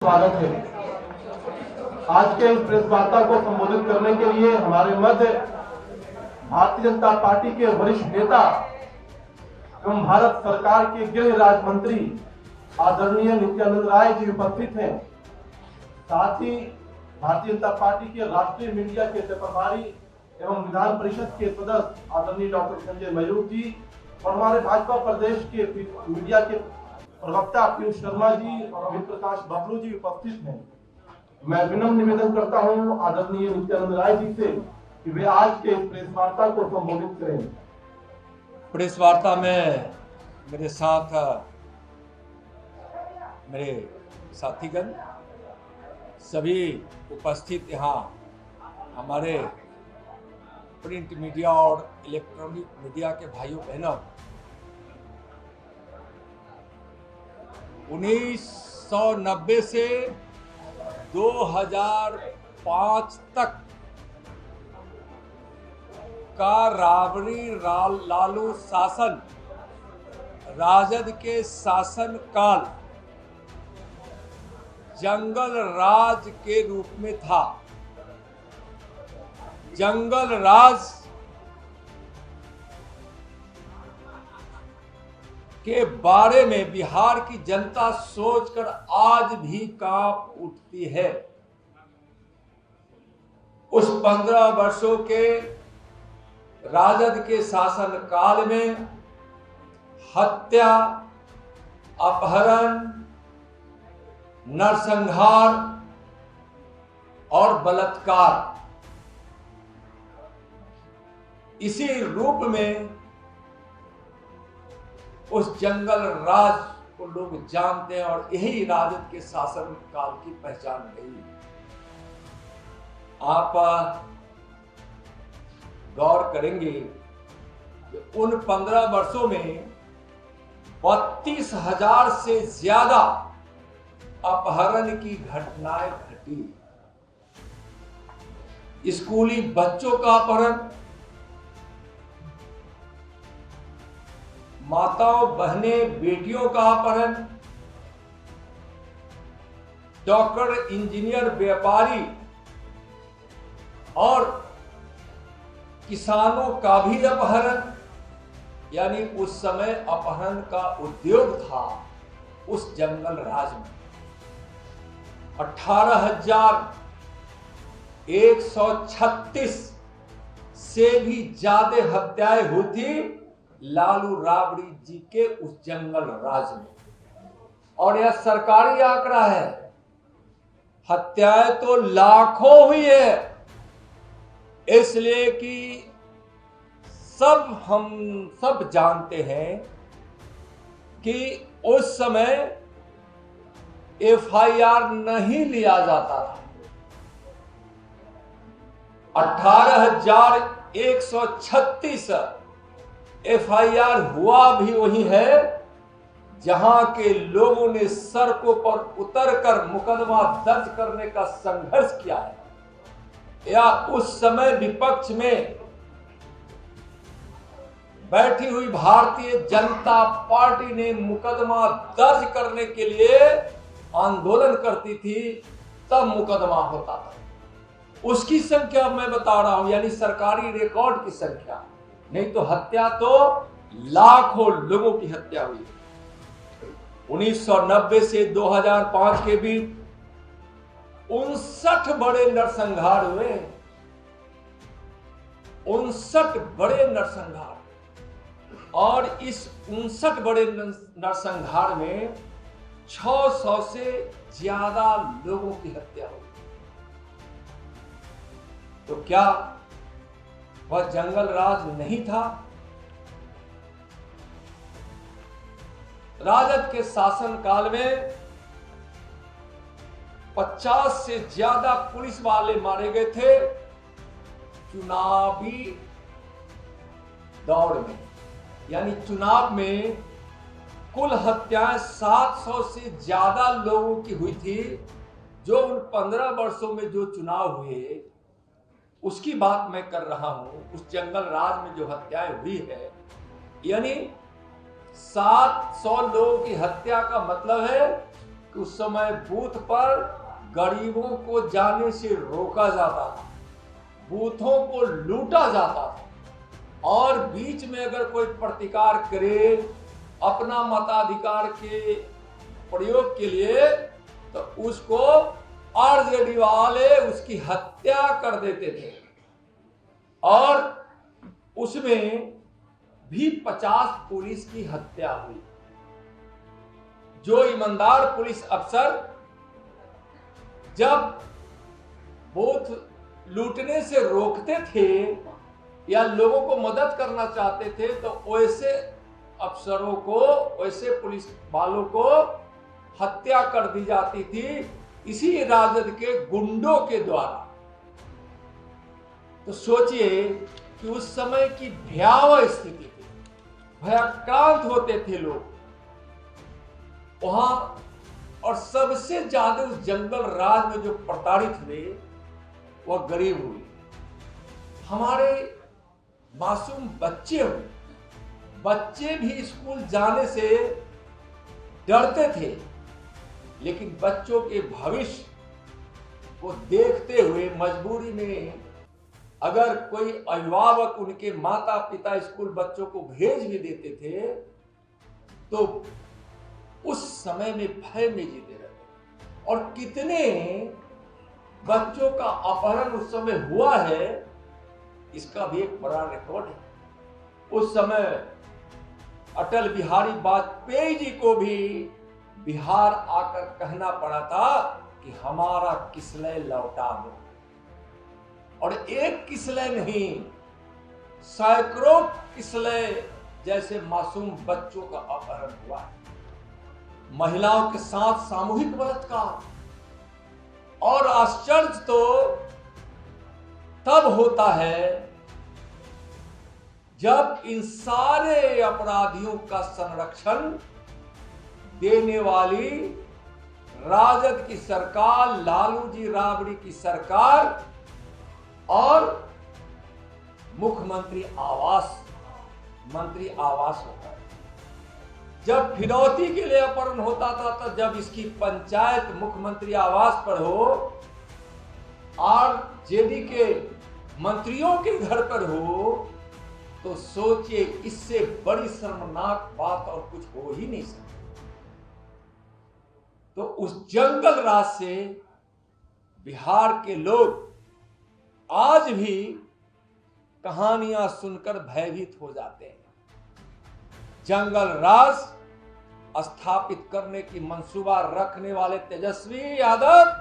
स्वागत है। आज के इस प्रेस वार्ता को संबोधित करने के लिए हमारे मध्य भारतीय जनता पार्टी के वरिष्ठ नेता एवं भारत सरकार के गृह राज्य मंत्री आदरणीय नित्यानंद राय जी उपस्थित हैं। साथ ही भारतीय जनता पार्टी के राष्ट्रीय मीडिया के प्रभारी एवं विधान परिषद के सदस्य आदरणीय डॉक्टर संजय मयूर जी और हमारे भाजपा प्रदेश के मीडिया के प्रवक्ता पीयूष शर्मा जी और अमित प्रकाश बबलू जी उपस्थित हैं। मैं विनम्र निवेदन करता हूं आदरणीय नित्यानंद राय जी से कि वे आज के इस प्रेस वार्ता को संबोधित करें। प्रेस वार्ता में मेरे साथ मेरे साथीगण सभी उपस्थित यहाँ हमारे प्रिंट मीडिया और इलेक्ट्रॉनिक मीडिया के भाइयों बहनों, 1990 से 2005 तक का राबड़ी लालू शासन, राजद के शासन काल जंगल राज के रूप में था। जंगल राज के बारे में बिहार की जनता सोचकर आज भी कांप उठती है। उस 15 वर्षों के राजद के शासन काल में हत्या, अपहरण, नरसंहार और बलात्कार इसी रूप में उस जंगल राज को लोग जानते हैं और यही राजद के शासन काल की पहचान रही। आप गौर करेंगे कि उन 15 वर्षों में 32,000 से ज्यादा अपहरण की घटनाएं घटी। स्कूली बच्चों का अपहरण, माताओं, बहनें, बेटियों का अपहरण, डॉक्टर, इंजीनियर, व्यापारी और किसानों का भी अपहरण, यानी उस समय अपहरण का उद्योग था उस जंगल राज में। 18,136 से भी ज्यादा हत्याएं हुई थी लालू राबड़ी जी के उस जंगल राज में। और यह सरकारी आंकड़ा है। हत्याएं तो लाखों हुई है, इसलिए कि हम सब जानते हैं कि उस समय FIR नहीं लिया जाता था। 18,136 FIR हुआ भी वही है जहां के लोगों ने सड़कों पर उतरकर मुकदमा दर्ज करने का संघर्ष किया है, या उस समय विपक्ष में बैठी हुई भारतीय जनता पार्टी ने मुकदमा दर्ज करने के लिए आंदोलन करती थी, तब मुकदमा होता था। उसकी संख्या मैं बता रहा हूं, यानी सरकारी रिकॉर्ड की संख्या, नहीं तो हत्या तो लाखों लोगों की हत्या हुई। 1990 से 2005 के बीच 59 बड़े नरसंहार हुए। 59 बड़े नरसंहार, और इस 59 बड़े नरसंहार में 600 से ज्यादा लोगों की हत्या हुई। तो क्या वह जंगल राज नहीं था? राजद के शासन काल में 50 से ज्यादा पुलिस वाले मारे गए थे चुनावी दौड़ में। यानी चुनाव में कुल हत्याएं 700 से ज्यादा लोगों की हुई थी। जो उन 15 वर्षों में जो चुनाव हुए उसकी बात मैं कर रहा हूं। उस जंगल राज में जो हत्याएं हुई है, यानी 700 लोगों की हत्या का मतलब है कि उस समय बूथ पर गरीबों को जाने से रोका जाता था, बूथों को लूटा जाता था, और बीच में अगर कोई प्रतिकार करे अपना मताधिकार के प्रयोग के लिए तो उसको आरजेडी वाले उसकी हत्या कर देते थे। और उसमें भी 50 पुलिस की हत्या हुई। जो ईमानदार पुलिस अफसर जब बूथ लूटने से रोकते थे या लोगों को मदद करना चाहते थे तो वैसे अफसरों को, वैसे पुलिस वालों को हत्या कर दी जाती थी इसी राजद के गुंडों के द्वारा। तो सोचिए कि उस समय की भयावह स्थिति थी, भयाक्रांत होते थे लोग वहां। और सबसे ज्यादा उस जंगल राज में जो प्रताड़ित हुए वह गरीब हुए, हमारे मासूम बच्चे हुए। बच्चे भी स्कूल जाने से डरते थे, लेकिन बच्चों के भविष्य को देखते हुए मजबूरी में अगर कोई अभिभावक उनके माता पिता स्कूल बच्चों को भेज भी देते थे तो उस समय में भय में जीते रहते। और कितने बच्चों का अपहरण उस समय हुआ है इसका भी एक बड़ा रिकॉर्ड है। उस समय अटल बिहारी वाजपेयी जी को भी बिहार आकर कहना पड़ा था कि हमारा किसलय लौटा दो, और एक किसलय नहीं सैकड़ों किसलय जैसे मासूम बच्चों का अपहरण हुआ है। महिलाओं के साथ सामूहिक बलात्कार। और आश्चर्य तो तब होता है जब इन सारे अपराधियों का संरक्षण देने वाली राजद की सरकार, लालू जी राबड़ी की सरकार और मुख्यमंत्री मंत्री आवास होता है। जब फिरौती के लिए अपहरण होता था तो जब इसकी पंचायत मुख्यमंत्री आवास पर हो और जेडी के मंत्रियों के घर पर हो तो सोचिए इससे बड़ी शर्मनाक बात और कुछ हो ही नहीं सकती। तो उस जंगल राज से बिहार के लोग आज भी कहानियां सुनकर भयभीत हो जाते हैं। जंगल राज स्थापित करने की मंसूबा रखने वाले तेजस्वी यादव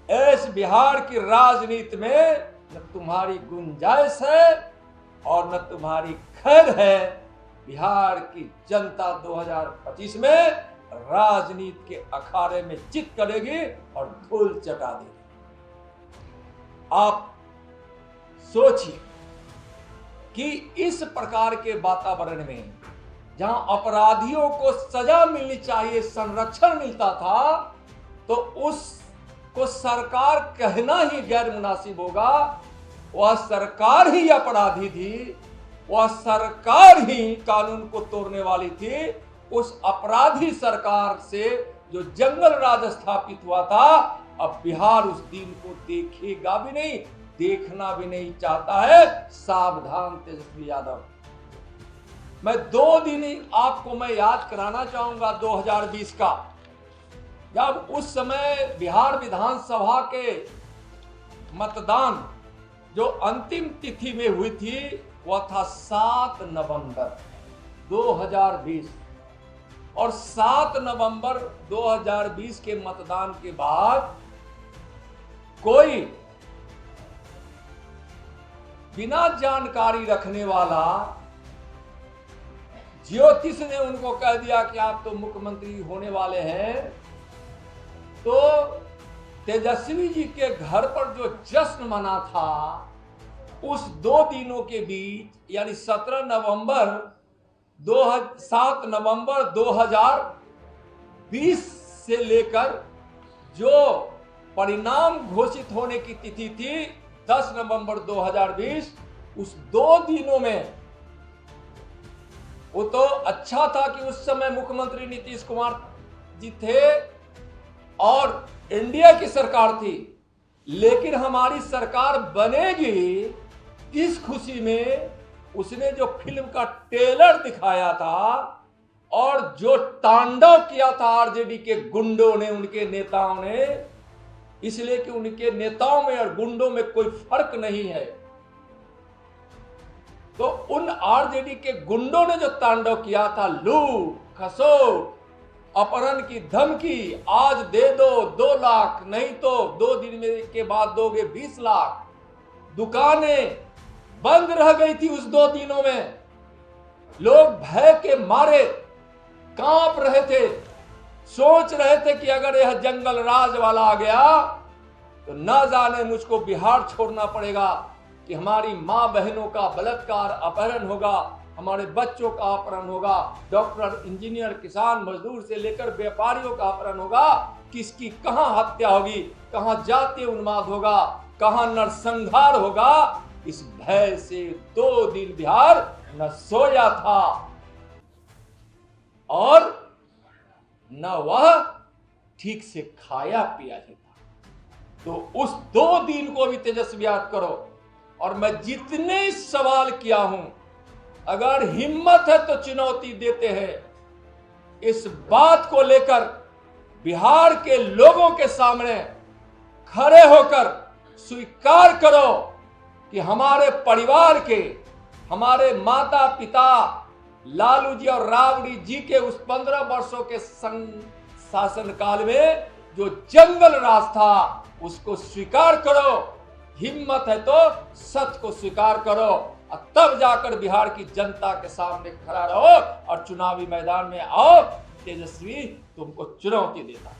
इस बिहार की राजनीति में न तुम्हारी गुंजाइश है और न तुम्हारी खैर है। बिहार की जनता 2025 में राजनीति के अखाड़े में चित करेगी और धूल चटा देगी। आप सोचिए कि इस प्रकार के वातावरण में जहां अपराधियों को सजा मिलनी चाहिए, संरक्षण मिलता था, तो उसको सरकार कहना ही गैर मुनासिब होगा। वह सरकार ही अपराधी थी, वह सरकार ही कानून को तोड़ने वाली थी। उस अपराधी सरकार से जो जंगल राज स्थापित हुआ था, अब बिहार उस दिन को देखेगा भी नहीं, देखना भी नहीं चाहता है। सावधान तेजस्वी यादव। मैं 2 दिन आपको मैं याद कराना चाहूंगा 2020 का, जब उस समय बिहार विधानसभा के मतदान जो अंतिम तिथि में हुई थी वह था 7 नवंबर 2020। और 7 नवंबर 2020 के मतदान के बाद कोई बिना जानकारी रखने वाला ज्योतिष ने उनको कह दिया कि आप तो मुख्यमंत्री होने वाले हैं। तो तेजस्वी जी के घर पर जो जश्न मना था उस 2 दिनों के बीच यानी 7 नवंबर 2020 से लेकर जो परिणाम घोषित होने की तिथि थी 10 नवंबर 2020, उस 2 दिनों में वो तो अच्छा था कि उस समय मुख्यमंत्री नीतीश कुमार जी थे और इंडिया की सरकार थी, लेकिन हमारी सरकार बनेगी इस खुशी में उसने जो फिल्म का ट्रेलर दिखाया था और जो तांडव किया था आरजेडी के गुंडों ने, उनके नेताओं ने, इसलिए कि उनके नेताओं में और गुंडों में कोई फर्क नहीं है। तो उन आरजेडी के गुंडों ने जो तांडव किया था, लूट खसोट अपहरण की धमकी, आज दे दो 2 लाख, नहीं तो 2 दिन में के बाद दोगे 20 लाख। दुकानें बंद रह गई थी उस 2 दिनों में, लोग भय के मारे कांप रहे थे, सोच रहे थे कि अगर यह जंगल राज वाला आ गया तो न जाने मुझको बिहार छोड़ना पड़ेगा, कि हमारी मां बहनों का बलात्कार अपहरण होगा, हमारे बच्चों का अपहरण होगा, डॉक्टर इंजीनियर किसान मजदूर से लेकर व्यापारियों का अपहरण होगा, किसकी कहां हत्या होगी, कहां जातीय उन्माद होगा, कहां नरसंहार होगा। इस भय से 2 दिन बिहार न सोया था और न वह ठीक से खाया पिया ही था। तो उस 2 दिन को भी तेजस्वी याद करो। और मैं जितने सवाल किया हूं, अगर हिम्मत है तो चुनौती देते हैं, इस बात को लेकर बिहार के लोगों के सामने खड़े होकर स्वीकार करो कि हमारे परिवार के, हमारे माता पिता लालू जी और राबड़ी जी के उस 15 वर्षों के शासनकाल में जो जंगल राज था, उसको स्वीकार करो। हिम्मत है तो सत्य को स्वीकार करो और तब जाकर बिहार की जनता के सामने खड़ा रहो और चुनावी मैदान में आओ। तेजस्वी तुमको चुनौती देता है।